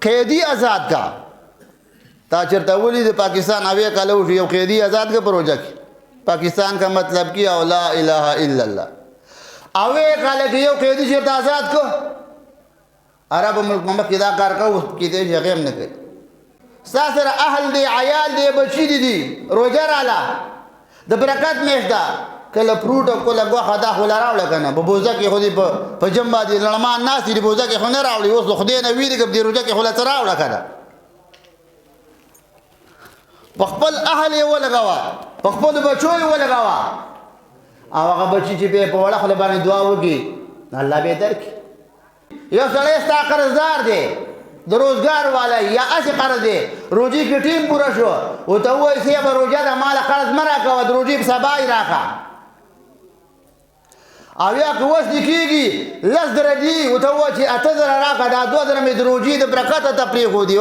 قیدی آزاد کا تا چرته ولید پاکستان اوی کاله وشو یو قیدی آزاد کا پروژه کې پاکستان کا مطلب کی او لا اله الا الله اوی کاله کې یو قیدی چرته آزاد کو عرب ملک مملک دا کار کو کیته هغه هم نه کوي ساسره اهل دی عیال دی بچی دی روزه رااله د برکت میشته کله فروټ او کله غوښه دا خو راوړل کنه په بوزه کې خو دې په جنبا دي لړمان ناس دي بوزه کې خو نه راوړي اوس خدای نه ویری کې دې روزه کې خو لا راوړل کنه خپل اهل یې ولګوا خپل بچو یې ولګوا او هغه بچی چې په وړه خپل باندې دعا وکړي الله به درکړي یو سړی ستا قرضدار دی د روزګار والا یا اسی قرض دی روزي کې ټیم پوره شو او ته وایي چې به روزه د مال قرض مه راکوه د روزي په سبا یې راکړه او یا که وس دې کېږي 10 زره دي او ته وایي چې 8 زره راکړه دا 2 زره مې د روزي د برکته ته پرېښودي